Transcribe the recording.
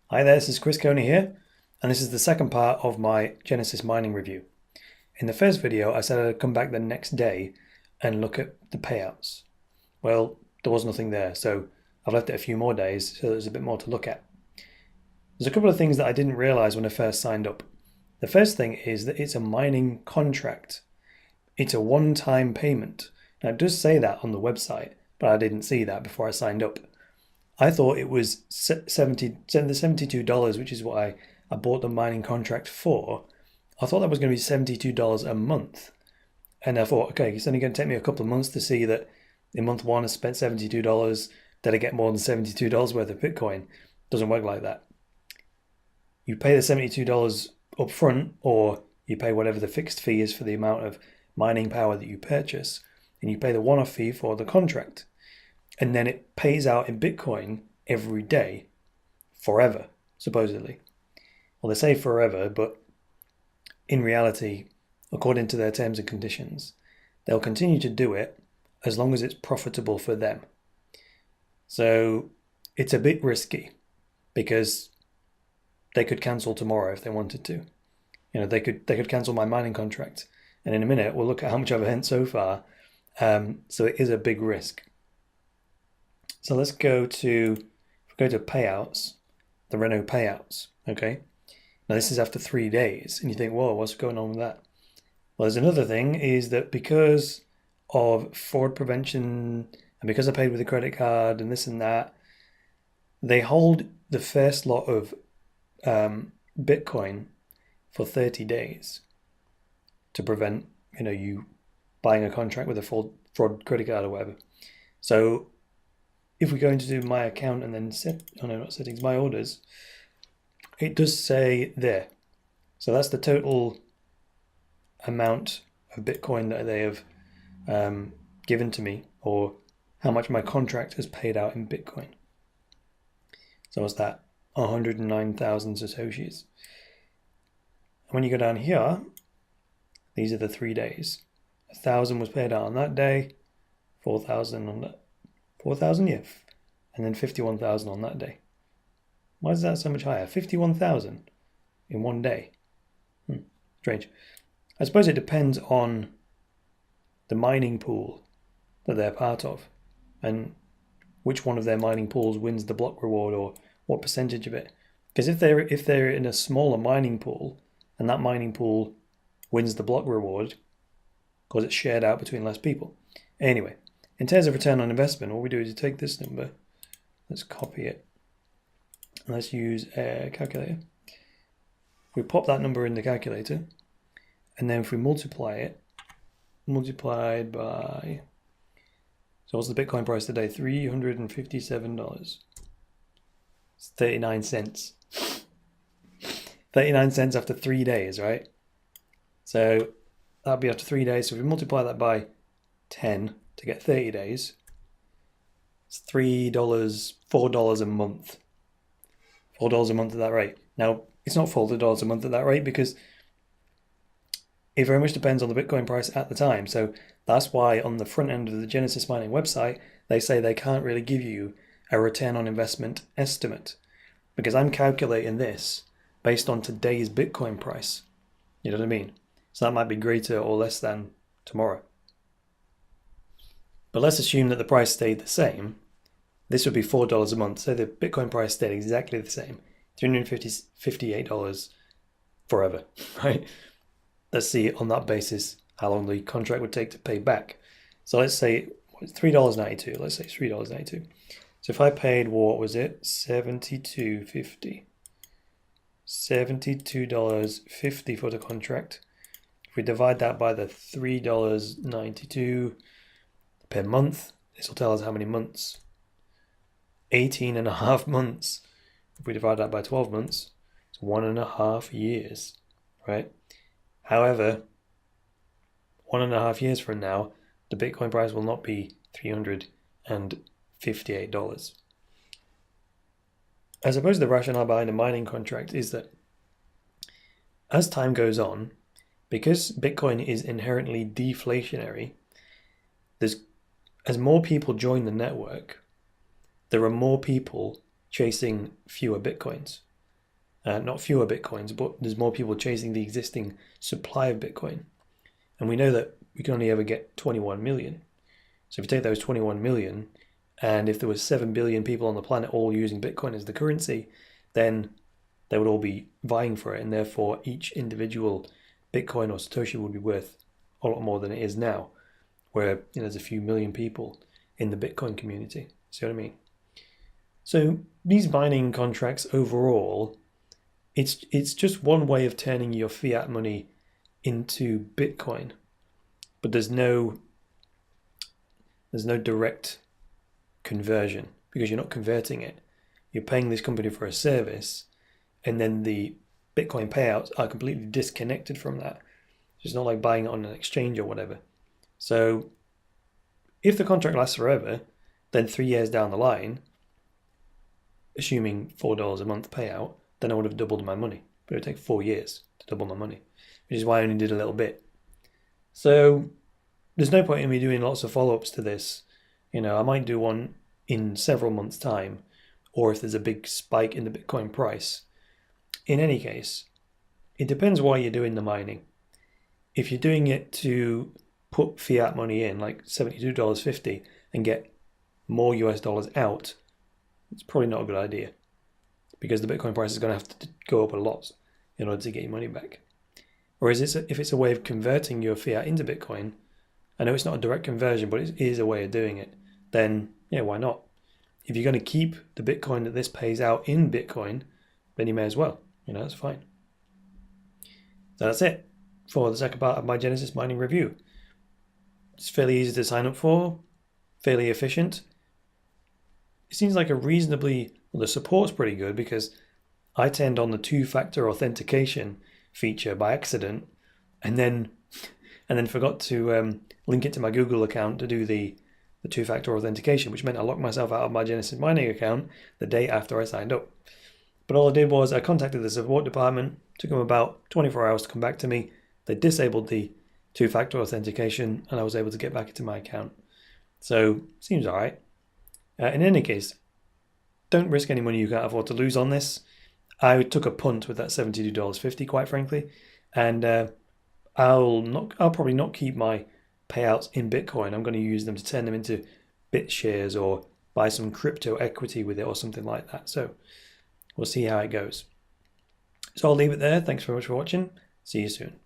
Hi there, this is Chris Coney here, and this is the second part of my Genesis mining review. In the first video, I said I'd come back the next day and look at the payouts. Well, there was nothing there, so I've left it a few more days so there's a bit more to look at. There's a couple of things that I didn't realize when I first signed up. The first thing is that it's a mining contract. It's a one-time payment. Now, it does say that on the website, but I didn't see that before I signed up. I thought it was $72, which is what I bought the mining contract for. I thought that was going to be $72 a month. And I thought, okay, it's only going to take me a couple of months to see that in month one I spent $72. Did I get more than $72 worth of Bitcoin? Doesn't work like that. You pay the $72 up front, or you pay whatever the fixed fee is for the amount of mining power that you purchase, and you pay the one-off fee for the contract. And then it pays out in Bitcoin every day, forever, supposedly. Well, they say forever, but in reality, according to their terms and conditions, they'll continue to do it as long as it's profitable for them. So it's a bit risky because they could cancel tomorrow if they wanted to. They could cancel my mining contract, and in a minute we'll look at how much I've earned so far. So it is a big risk. So let's go to payouts, the Renault payouts. Okay. Now this is after 3 days, and you think, whoa, what's going on with that? Well, there's another thing, is that because of fraud prevention and because I paid with a credit card and this and that, they hold the first lot of Bitcoin for 30 days to prevent you buying a contract with a fraud credit card or whatever. So if we go into my account and then not settings, my orders, it does say there. So that's the total amount of Bitcoin that they have given to me, or how much my contract has paid out in Bitcoin. So what's that? 109,000 Satoshis. And when you go down here, these are the 3 days. 1,000 was paid out on that day, 4,000 on that. 4,000, yeah. And then 51,000 on that day. Why is that so much higher? 51,000 in one day. Strange. I suppose it depends on the mining pool that they're part of and which one of their mining pools wins the block reward, or what percentage of it. Because if they're in a smaller mining pool and that mining pool wins the block reward because it's shared out between less people. Anyway, in terms of return on investment, what we do is take this number, let's copy it, and let's use a calculator. If we pop that number in the calculator, and then if we multiply it, multiplied by, so what's the Bitcoin price today? $357. It's 39 cents. 39 cents after 3 days, right? So that'll be after 3 days. So if we multiply that by 10 to get 30 days, it's $3, $4 a month. $4 a month at that rate. Now, it's not $4 a month at that rate because it very much depends on the Bitcoin price at the time. So that's why on the front end of the Genesis Mining website, they say they can't really give you a return on investment estimate, because I'm calculating this based on today's Bitcoin price. You know what I mean? So that might be greater or less than tomorrow. But let's assume that the price stayed the same. This would be $4 a month. So the Bitcoin price stayed exactly the same, $358 forever, right? Let's see on that basis how long the contract would take to pay back. So let's say it's $3.92. Let's say it's $3.92. So if I paid, what was it? $72.50. $72.50 for the contract. If we divide that by the $3.92 per month, this will tell us how many months. 18 and a half months. If we divide that by 12 months, it's 1.5 years, right? However, 1.5 years from now, the Bitcoin price will not be $358. I suppose the rationale behind a mining contract is that as time goes on, because Bitcoin is inherently deflationary, as more people join the network, there are more people chasing fewer Bitcoins. not fewer Bitcoins, but there's more people chasing the existing supply of Bitcoin. And we know that we can only ever get 21 million. So if you take those 21 million, and if there was 7 billion people on the planet all using Bitcoin as the currency, then they would all be vying for it, and therefore each individual Bitcoin or Satoshi would be worth a lot more than it is now, where there's a few million people in the Bitcoin community. See what I mean? So these mining contracts overall, it's just one way of turning your fiat money into Bitcoin, but there's no direct conversion because you're not converting it. You're paying this company for a service, and then the Bitcoin payouts are completely disconnected from that. It's not like buying it on an exchange or whatever. So if the contract lasts forever, then 3 years down the line, assuming $4 a month payout, then I would have doubled my money. But it would take 4 years to double my money, which is why I only did a little bit. So there's no point in me doing lots of follow-ups to this. I might do one in several months' time, or if there's a big spike in the Bitcoin price. In any case, it depends why you're doing the mining. If you're doing it to put fiat money in, like $72.50, and get more US dollars out, it's probably not a good idea, because the Bitcoin price is going to have to go up a lot in order to get your money back. Or if it's a way of converting your fiat into Bitcoin, I know it's not a direct conversion, but it is a way of doing it, then yeah, why not? If you're going to keep the Bitcoin that this pays out in Bitcoin, then you may as well. That's fine. So that's it for the second part of my Genesis mining review. It's fairly easy to sign up for, fairly efficient. It seems like the support's pretty good because I turned on the two-factor authentication feature by accident and then forgot to link it to my Google account to do the two-factor authentication, which meant I locked myself out of my Genesis mining account the day after I signed up. But all I did was I contacted the support department, took them about 24 hours to come back to me. They disabled the two-factor authentication and I was able to get back into my account. So, seems all right. In any case, don't risk any money you can't afford to lose on this. I took a punt with that $72.50, quite frankly, and I'll probably not keep my payouts in Bitcoin. I'm going to use them to turn them into BitShares or buy some crypto equity with it or something like that. So we'll see how it goes. So I'll leave it there. Thanks very much for watching. See you soon.